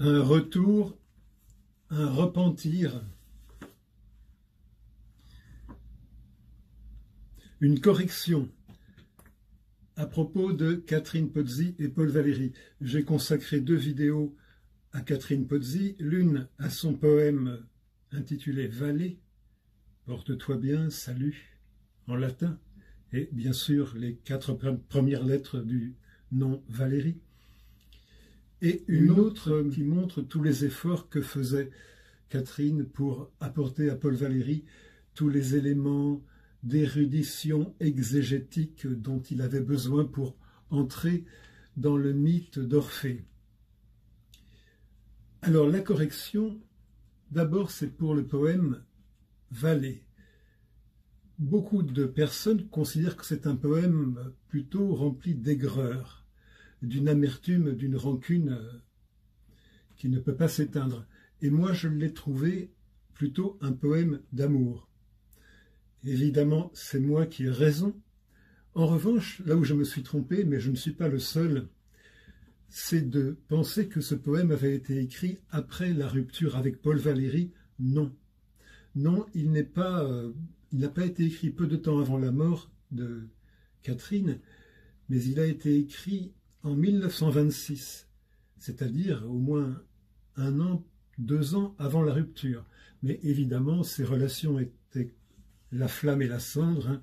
un retour, un repentir, une correction à propos de Catherine Pozzi et Paul Valéry. J'ai consacré 2 vidéos à Catherine Pozzi, l'une à son poème intitulé Vallée, porte-toi bien, salut, en latin, et bien sûr les 4 premières lettres du nom Valérie, et une autre qui montre tous les efforts que faisait Catherine pour apporter à Paul Valéry tous les éléments d'érudition exégétique dont il avait besoin pour entrer dans le mythe d'Orphée. Alors la correction, d'abord c'est pour le poème Vallée. Beaucoup de personnes considèrent que c'est un poème plutôt rempli d'aigreur, d'une amertume, d'une rancune qui ne peut pas s'éteindre. Et moi je l'ai trouvé plutôt un poème d'amour. Évidemment, c'est moi qui ai raison. En revanche, là où je me suis trompé, mais je ne suis pas le seul, c'est de penser que ce poème avait été écrit après la rupture avec Paul Valéry. Non. Non, il n'a pas été écrit peu de temps avant la mort de Catherine, mais il a été écrit en 1926, c'est-à-dire au moins 1 an, 2 ans avant la rupture. Mais évidemment, ces relations étaient la flamme et la cendre,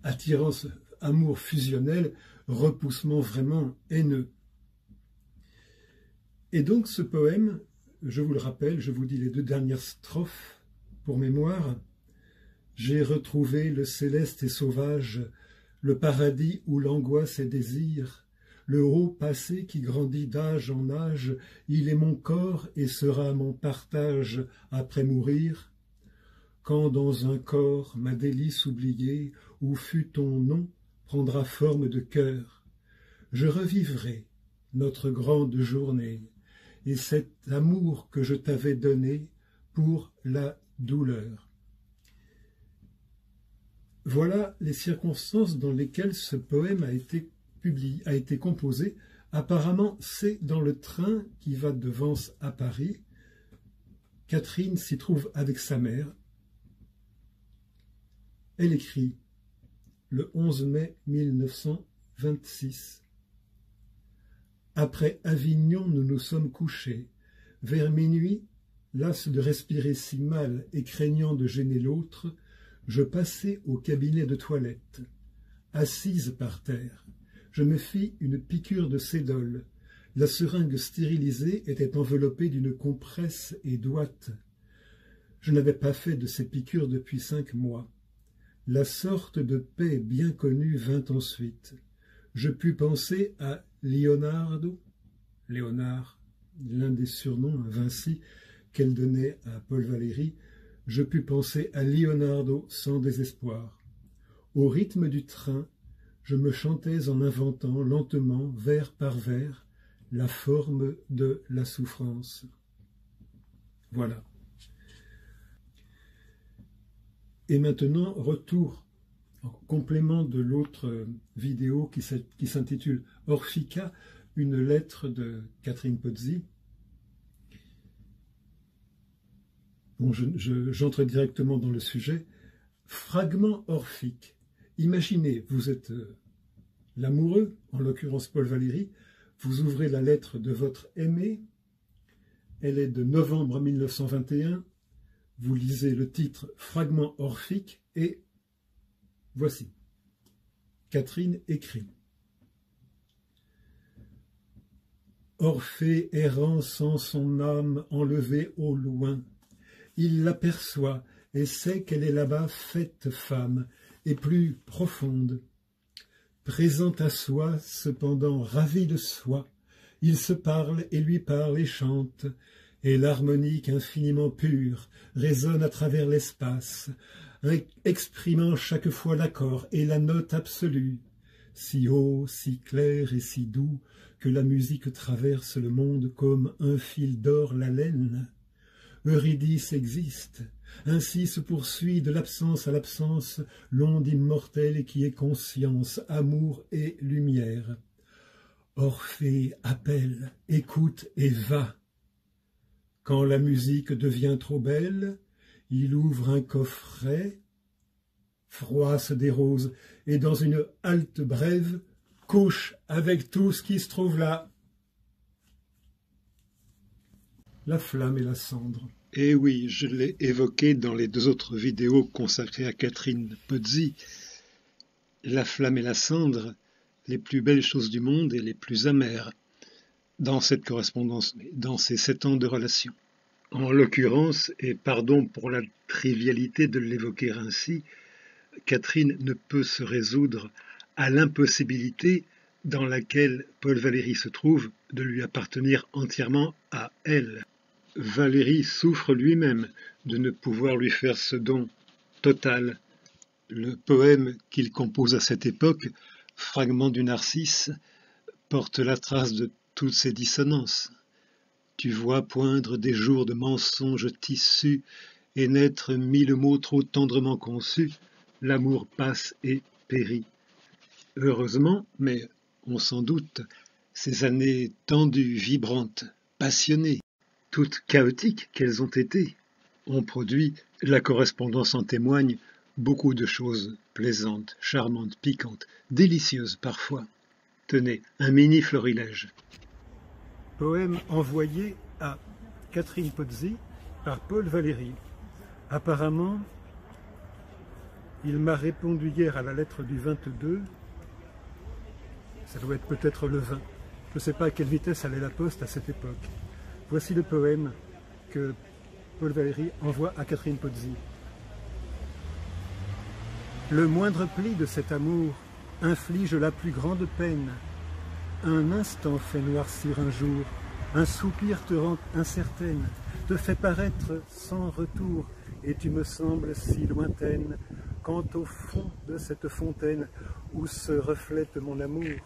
attirance, amour fusionnel, repoussement vraiment haineux. Et donc ce poème, je vous le rappelle, je vous dis les 2 dernières strophes pour mémoire. J'ai retrouvé le céleste et sauvage, le paradis où l'angoisse est désir, le haut passé qui grandit d'âge en âge, il est mon corps et sera mon partage après mourir. Quand dans un corps ma délice oubliée, où fut ton nom, prendra forme de cœur, je revivrai notre grande journée, et cet amour que je t'avais donné pour la douleur. Voilà les circonstances dans lesquelles ce poème a été publié, a été composé. Apparemment, c'est dans le train qui va de Vence à Paris. Catherine s'y trouve avec sa mère. Elle écrit le 11 mai 1926. Après Avignon, nous nous sommes couchés. Vers minuit, las de respirer si mal et craignant de gêner l'autre, je passai au cabinet de toilette. Assise par terre, je me fis une piqûre de cédole. La seringue stérilisée était enveloppée d'une compresse et d'ouate. Je n'avais pas fait de ces piqûres depuis 5 mois. La sorte de paix bien connue vint ensuite. Je pus penser à Leonardo, Léonard, l'un des surnoms à Vinci qu'elle donnait à Paul Valéry. Je pus penser à Leonardo sans désespoir. Au rythme du train, je me chantais en inventant lentement, vers par vers, la forme de la souffrance. Voilà. Et maintenant, retour en complément de l'autre vidéo qui s'intitule Orphica, une lettre de Catherine Pozzi. Bon, j'entre directement dans le sujet. Fragment orphique. Imaginez, vous êtes l'amoureux, en l'occurrence Paul Valéry, vous ouvrez la lettre de votre aimé, elle est de novembre 1921, vous lisez le titre « Fragment orphique » et voici. Catherine écrit. Orphée errant sans son âme enlevée au loin, il l'aperçoit et sait qu'elle est là-bas faite femme et plus profonde. Présente à soi, cependant ravi de soi, il se parle et lui parle et chante, et l'harmonique infiniment pure résonne à travers l'espace, exprimant chaque fois l'accord et la note absolue, si haut, si clair et si doux, que la musique traverse le monde comme un fil d'or la laine. Eurydice existe, ainsi se poursuit de l'absence à l'absence l'onde immortelle qui est conscience, amour et lumière. Orphée appelle, écoute et va. Quand la musique devient trop belle, il ouvre un coffret, froisse des roses et dans une halte brève, couche avec tout ce qui se trouve là. La flamme et la cendre. Eh oui, je l'ai évoqué dans les 2 autres vidéos consacrées à Catherine Pozzi. La flamme et la cendre, les plus belles choses du monde et les plus amères dans cette correspondance, dans ces 7 ans de relation. En l'occurrence, et pardon pour la trivialité de l'évoquer ainsi, Catherine ne peut se résoudre à l'impossibilité dans laquelle Paul Valéry se trouve de lui appartenir entièrement à elle. Valéry souffre lui-même de ne pouvoir lui faire ce don total. Le poème qu'il compose à cette époque, Fragment du Narcisse, porte la trace de toutes ces dissonances. Tu vois poindre des jours de mensonges tissus et naître 1000 mots trop tendrement conçus, l'amour passe et périt. Heureusement, mais on s'en doute, ces années tendues, vibrantes, passionnées, toutes chaotiques qu'elles ont été, ont produit, la correspondance en témoigne, beaucoup de choses plaisantes, charmantes, piquantes, délicieuses parfois. Tenez, un mini florilège. Poème envoyé à Catherine Pozzi par Paul Valéry. Apparemment, il m'a répondu hier à la lettre du 22. Ça doit être peut-être le 20. Je ne sais pas à quelle vitesse allait la poste à cette époque. Voici le poème que Paul Valéry envoie à Catherine Pozzi. Le moindre pli de cet amour inflige la plus grande peine. Un instant fait noircir un jour, un soupir te rend incertaine, te fait paraître sans retour, et tu me sembles si lointaine, quant au fond de cette fontaine où se reflète mon amour.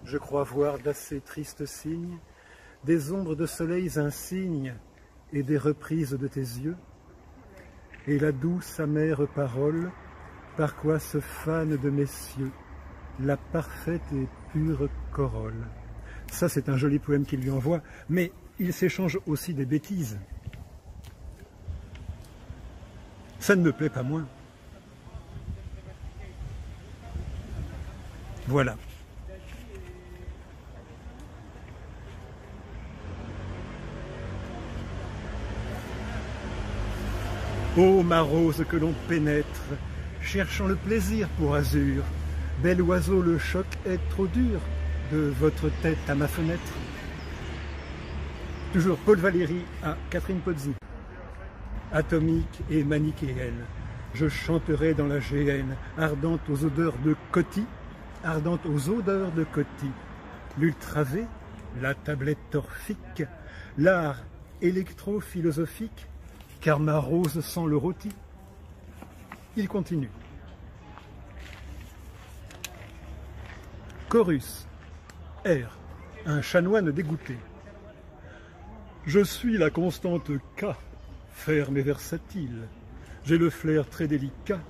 Je crois voir d'assez tristes signes, des ombres de soleils insignes et des reprises de tes yeux, et la douce amère parole par quoi se fane de mes cieux la parfaite et pure corolle. Ça, c'est un joli poème qu'il lui envoie, mais il s'échange aussi des bêtises. Ça ne me plaît pas moins. Voilà. Ô ma rose que l'on pénètre, cherchant le plaisir pour azur, bel oiseau, le choc est trop dur de votre tête à ma fenêtre. Toujours Paul Valéry à Catherine Pozzi. Atomique et manichéenne, je chanterai dans la géhenne, ardente aux odeurs de coty, ardente aux odeurs de coty. L'ultravé, la tablette orphique, l'art électro-philosophique, car ma rose sent le rôti. Il continue. Chorus. R. Un chanoine dégoûté. Je suis la constante K, ferme et versatile. J'ai le flair très délicat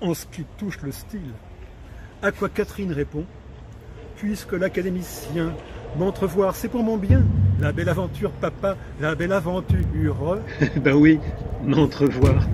en ce qui touche le style. À quoi Catherine répond: puisque l'académicien m'entrevoir, c'est pour mon bien. La belle aventure, papa, la belle aventure. Ben oui, m'entrevoir.